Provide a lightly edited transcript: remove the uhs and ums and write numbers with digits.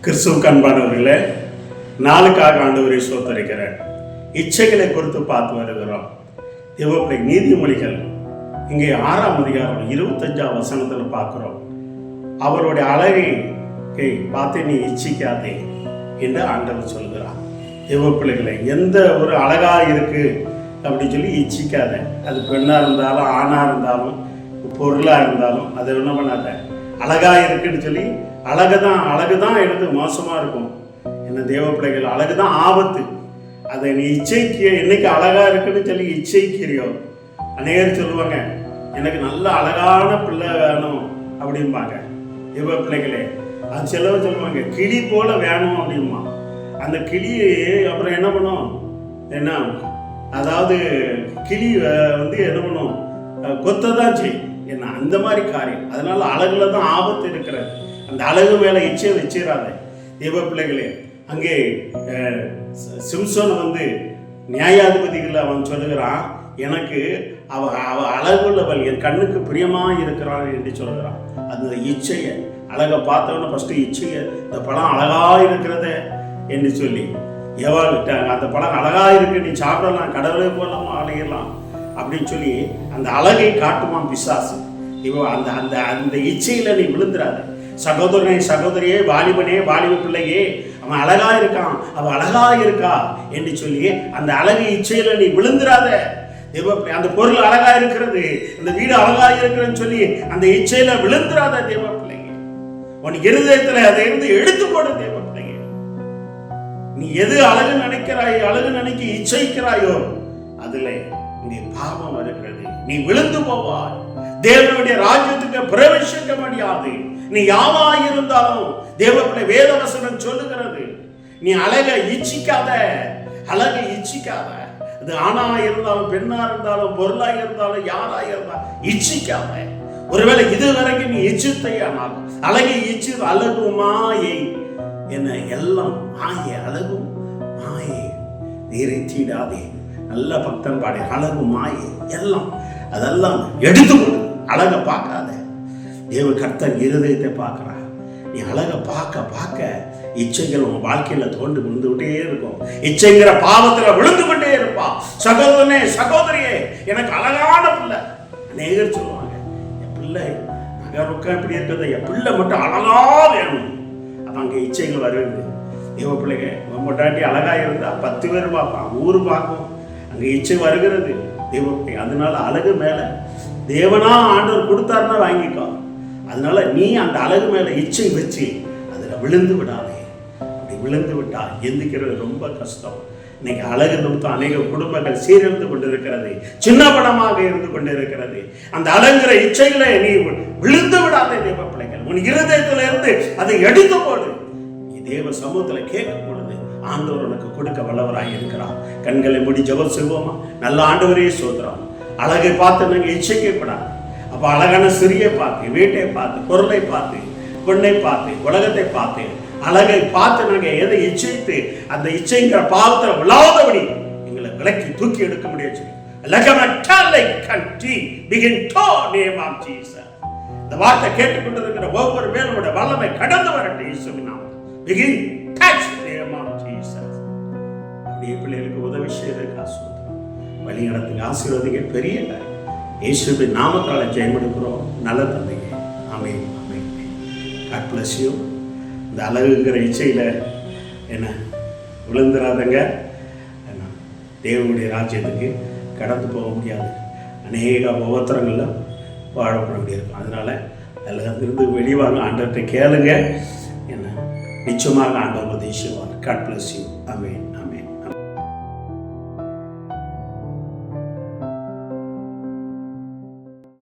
கிறிஸ்துவுக்கு அன்பானவர்களே, நாளுக்காக ஆண்டவரை சோத்தரிக்கிறேன். இச்சைகளை குறித்து பார்த்து வருகிறோம். தேவப்பிள்ளை நீதிமொழிகள் இங்கே 6ஆம் அதிகாரம் 25ஆம் வசனத்தில் பார்க்கிறோம். அவருடைய அழகை பார்த்து நீ இச்சிக்காதே என்று ஆண்டவர் சொல்கிறார். தேவப்பிள்ளைகளை எந்த ஒரு அழகா இருக்கு அப்படின்னு சொல்லி இச்சிக்காத. அது பெண்ணா இருந்தாலும் ஆணா இருந்தாலும் பொருளா இருந்தாலும் அதை என்ன பண்ணாத. அழகா இருக்குன்னு சொல்லி அழகுதான் எடுத்து மோசமா இருக்கும். என்ன தேவப்பிள்ளைகள், அழகுதான் ஆபத்து. அதை நீ என்னைக்கு அழகா இருக்குன்னு சொல்லி இச்சைக்கிறியோ, அநேகர் சொல்லுவாங்க எனக்கு நல்ல அழகான பிள்ளை வேணும் அப்படிம்பாங்க. தேவப்பிள்ளைகளே, அது சிலவர் சொல்லுவாங்க கிளி போல வேணும் அப்படிமா. அந்த கிளி அப்புறம் என்ன பண்ணும், என்ன அதாவது கிளி என்ன பண்ணும், கொத்ததான் செய்யும். என்ன அந்த மாதிரி காரியம். அதனால அழகுல தான் ஆபத்து இருக்கிறது. அந்த அழகு மேல இச்சை வச்சிடாத தேவப்பிள்ளைகளே. அங்கே சிம்சோன் நியாயாதிபதிகள் அவன் சொல்லுகிறான், எனக்கு அவ அழகுள்ளவள் என் கண்ணுக்கு பிரியமா இருக்கிறாள் என்று சொல்லுகிறான். அந்த இச்சையை அழகை பார்த்தவன ஃபர்ஸ்ட் இச்சையை, இந்த பழம் அழகா இருக்கிறத என்று சொல்லி எவள்கிட்ட அந்த பழம் அழகா இருக்கு, நீ சாப்பிடலாம், கடவுளே போடலாம், அழகிடலாம் அப்படின்னு சொல்லி அந்த அழகை காட்டுமான் பிசாசு. அந்த அந்த அந்த இச்சையில நீ விழுந்துடாத. சகோதரனே, சகோதரியே, வாலிபனே, வாலிப பிள்ளையே, அவன் அழகா இருக்கான், அவன் அழகா இருக்கா என்று சொல்லி அந்த அழகு இச்சையில நீ விழுந்துடாத. அந்த பொருள் அழகா இருக்கிறது, அந்த வீடு அழகா இருக்கிறன்னு சொல்லி அந்த இச்சையில விழுந்துடாத தேவ பிள்ளைங்க. உன் இருதயத்துல அதை இருந்து எடுத்து போட தேவ பிள்ளைங்க. நீ எது அழகு நினைக்கிறாயோ, அழகு நினைக்க இச்சைக்கிறாயோ, அதுல நீ பாவம் வருகிறது. நீ விழுந்து போவாய். தேவனுடைய ராஜ்யத்துக்கு பிரவேசிக்க முடியாது. நீ யாவாயிருந்தாலும் தேவனுடைய வேதவசனம் சொல்லுகிறது, நீ அழகை இச்சிக்காத, அழகை இச்சிக்காத. அது ஆணா இருந்தாலும் பெண்ணா இருந்தாலும் பொருளா இருந்தாலும் யாரா இருந்தாலும் இச்சிக்காத. ஒருவேளை இதுவரைக்கும் நீ இச்சித்தையானால் அழகை இச்சு, அழகு மாயை என்ன எல்லாம் மாயை, அழகும் மாயை, நீரை தீடாதே. நல்ல பக்தன் பாடி அழகு மாயை எல்லாம் அதெல்லாம் எடுத்துக்கொடு. அழகை பார்க்காத. தேவ கர்த்தர் இருதயத்தை பார்க்கிறா. நீ அழகை பார்க்க பார்க்க இச்சைகள் உன் வாழ்க்கையில தோண்டு விழுந்துகிட்டே இருக்கும். இச்சைங்கிற பாவத்துல விழுந்து கொண்டே இருப்பா. சகோதரனே, சகோதரியே, எனக்கு அழகான பிள்ளை. அநேகர் சொல்லுவாங்க, என் பிள்ளை நகருக்கம் இப்படி இருக்கிறத, என் பிள்ளை மட்டும் அழகா வேணும். அப்ப அங்க இச்சைகள் வருது. தேவ பிள்ளைங்க, பொண்டாட்டி அழகா இருந்தா 10 பேர் பார்ப்பான், ஊரு பார்க்கும். அங்க இச்சை வருகிறது தேவ பிள்ளை. அதனால அழகு மேல தேவனா ஆண்டவர் கொடுத்தாருன்னா வாங்கிக்கோ. அதனால நீ அந்த அழகு மேல இச்சை வச்சு அதுல விழுந்து விடாதே. அப்படி விழுந்து விட்டா எந்திக்கிறது ரொம்ப கஷ்டம். இன்னைக்கு அழகு நிமித்தம் அநேக குடும்பங்கள் சீரழிந்து கொண்டிருக்கிறது, சின்ன பணமாக இருந்து கொண்டிருக்கிறது. அந்த அழகுற இச்சைகளை நீ விழுந்து விடாதே தேவ பிள்ளைகள். உன் இருதயத்துல இருந்து அதை எடுத்து போடு. நீ தேவ சமூகத்துல கேட்கும் பொழுது ஆண்டவர் உனக்கு கொடுக்க வல்லவராய் இருக்கிறார். கண்களை மூடி ஜெபம் செய்வோமா? நல்ல ஆண்டவரே சோதரம். அழகை பார்த்து நாங்கள் இச்சைக்கப்படாது. அப்ப அழகான சிறியை பார்த்து, வீட்டை பார்த்து, பொருளை பார்த்து, பெண்ணை பார்த்து, உலகத்தை பார்த்து, அழகை பார்த்து நாங்கள் எதை இச்சைத்து அந்த இச்சைங்கிற பாவத்துல விழாதபடி எங்களை விலக்கி தூக்கி எடுக்க முடியாது. இந்த வார்த்தை கேட்டுக்கொண்டிருக்கிற ஒவ்வொரு மேலோட வல்லமை கடந்து வரட்டும் இயேசுவின் நாமத்தில். அப்படியே பிள்ளைகளுக்கு உதவி செய்வதற்கு ஆசீர்வாதம் வழி நடத்துங்க, ஆசீர்வாதிங்க. பெரிய இயேசுவின் நாமத்தால ஜெயம் எடுக்கிறோம். நல்ல தந்தைங்க. ஆமென், ஆமென். God bless you. இந்த அழகுங்கிற இச்சையில என்ன விழுந்துடாதங்க. தேவனுடைய ராஜ்யத்துக்கு கடந்து போக முடியாது. அநேக உபத்திரங்கள்ல வாழப்பட முடியாது. அதனால அதில் இருந்து வெளிவாங்க. ஆண்டவர்கிட்ட கேளுங்க. என்ன நிச்சயமாக ஆண்டவர் உதவி செய்வார். God bless you. Amen, amen.